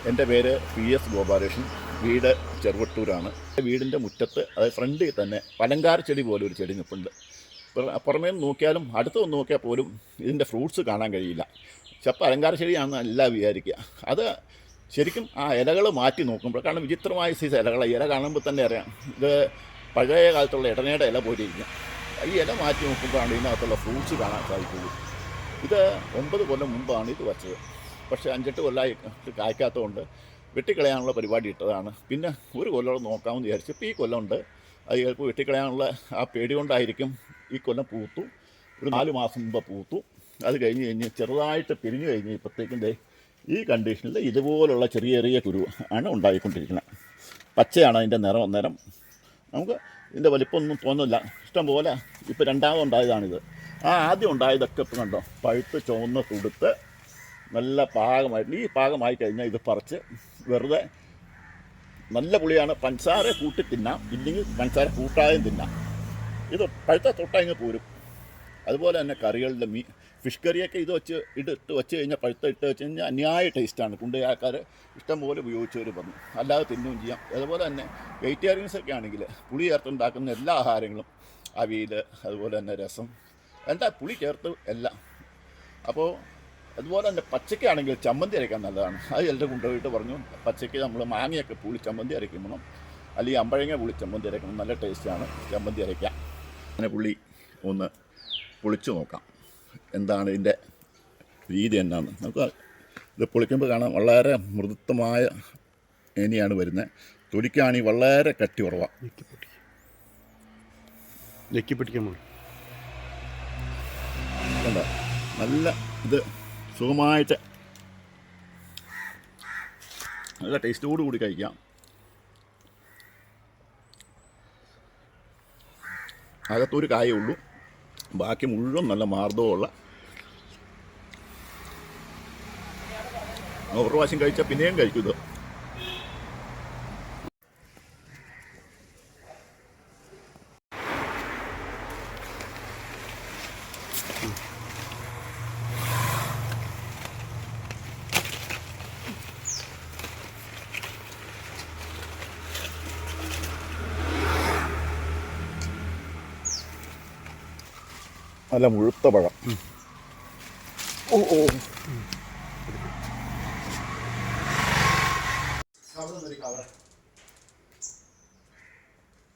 എൻ്റെ പേര് PS ഗോപാലകൃഷ്ണൻ. വീട് ചെറുവട്ടൂരാണ്. വീടിൻ്റെ മുറ്റത്ത്, അതായത് ഫ്രണ്ടിൽ തന്നെ പലങ്കാര ചെടി പോലെ ഒരു ചെടി നിൽപ്പുണ്ട്. പുറമേ നിന്ന് നോക്കിയാലും അടുത്തൊന്ന് നോക്കിയാൽ പോലും ഇതിൻ്റെ ഫ്രൂട്ട്സ് കാണാൻ കഴിയില്ല. ചപ്പ അലങ്കാര ചെടിയാണെന്ന് എല്ലാം വിചാരിക്കുക. അത് ശരിക്കും ആ ഇലകൾ മാറ്റി നോക്കുമ്പോൾ, കാരണം വിചിത്രമായ സൈസ് ഇലകളെ ഇല കാണുമ്പോൾ തന്നെ അറിയാം ഇത് പഴയ കാലത്തുള്ള ഇടനയുടെ ഇല പോലെ ഇരിക്കും. ഈ ഇല മാറ്റി നോക്കുമ്പോഴാണ് ഇതിനകത്തുള്ള ഫ്രൂട്ട്സ് കാണാൻ സാധിക്കുള്ളൂ. ഇത് 9 കൊല്ലം മുമ്പാണ് ഇത് വച്ചത്. പക്ഷേ 5-8 കൊല്ലമായി കായ്ക്കാത്തതുകൊണ്ട് വെട്ടിക്കളയാനുള്ള പരിപാടി ഇട്ടതാണ്. പിന്നെ ഒരു കൊല്ലം നോക്കാമെന്ന് വിചാരിച്ചു. ഇപ്പോൾ ഈ കൊല്ലമുണ്ട്. അത് ചിലപ്പോൾ വെട്ടിക്കളയാനുള്ള ആ പേടി കൊണ്ടായിരിക്കും ഈ കൊല്ലം പൂത്തു. ഒരു 4 മാസം മുമ്പ് പൂത്തു. അത് കഴിഞ്ഞ് ചെറുതായിട്ട് പിരിഞ്ഞു കഴിഞ്ഞ് ഇപ്പോഴത്തേക്കും ഈ കണ്ടീഷനിൽ ഇതുപോലുള്ള ചെറിയ ചെറിയ കുരു ആണ് ഉണ്ടായിക്കൊണ്ടിരിക്കുന്നത്. പച്ചയാണ് അതിൻ്റെ നിറം. അന്നേരം നമുക്ക് ഇതിൻ്റെ വലിപ്പമൊന്നും തോന്നില്ല. ഇഷ്ടംപോലെ ഇപ്പോൾ രണ്ടാമതുണ്ടായതാണിത്. ആദ്യം ഉണ്ടായതൊക്കെ ഇപ്പം കണ്ടോ, പഴുത്ത് ചുവന്ന് തുടുത്ത് നല്ല പാകമായിട്ട്, ഈ പാകമായി കഴിഞ്ഞാൽ ഇത് പറിച്ച് വെറുതെ, നല്ല പുളിയാണ്, പഞ്ചസാര കൂട്ടി തിന്നാം, ഇല്ലെങ്കിൽ പഞ്ചസാര കൂട്ടാതെയും തിന്നാം. ഇത് പഴുത്ത തൊട്ടങ്ങ് പോരും. അതുപോലെ തന്നെ കറികളിലെ ഫിഷ് കറിയൊക്കെ ഇത് ഇട്ട് വെച്ച് കഴിഞ്ഞാൽ, പഴുത്ത ഇട്ട് വെച്ച് കഴിഞ്ഞാൽ അന്യായ ടേസ്റ്റാണ്. കൊണ്ട് ആൾക്കാർ ഇഷ്ടംപോലെ ഉപയോഗിച്ചവർ പറഞ്ഞു. അല്ലാതെ തിന്നുകയും ചെയ്യാം. അതുപോലെ തന്നെ വെജിറ്റേറിയൻസൊക്കെ ആണെങ്കിൽ പുളി ചേർത്തുണ്ടാക്കുന്ന എല്ലാ ആഹാരങ്ങളും, അവിയൽ, അതുപോലെ തന്നെ രസം, എന്താ പുളി ചേർത്ത് എല്ലാം. അപ്പോൾ അതുപോലെ തന്നെ പച്ചയ്ക്കാണെങ്കിൽ ചമ്മന്തി അരയ്ക്കാൻ നല്ലതാണ്. അത് എല്ലാവരും കൊണ്ടുപോയിട്ട് പറഞ്ഞു, പച്ചയ്ക്ക് നമ്മൾ മാങ്ങയൊക്കെ പുളി ചമ്മന്തി അരയ്ക്കണം, അല്ലെങ്കിൽ അമ്പഴങ്ങ പുളി ചമ്മന്തി അരയ്ക്കണം, നല്ല ടേസ്റ്റാണ് ചമ്മന്തി അരയ്ക്കാം. അങ്ങനെ പുളി ഒന്ന് പൊളിച്ചു നോക്കാം, എന്താണ് ഇതിൻ്റെ രീതി എന്നാണ്. നമുക്ക് ഇത് പൊളിക്കുമ്പോൾ കാണാം വളരെ മൃദുത്വമായ ഏനിയാണ് വരുന്നത്. തൊലിക്കാണെങ്കിൽ വളരെ കട്ടി കുറവാണ്. കണ്ടോ, നല്ല ഇത് സുഖമായിട്ട് നല്ല ടേസ്റ്റോടു കൂടി കഴിക്കാം. അകത്തൊരു കായേ ഉള്ളൂ, ബാക്കി മുഴുവൻ നല്ല മാർദ്ദവമുള്ള. ഒരു പ്രാവശ്യം കഴിച്ചാൽ പിന്നെയും കഴിക്കും ഇത്. നല്ല മുഴുത്ത പഴം. ഓ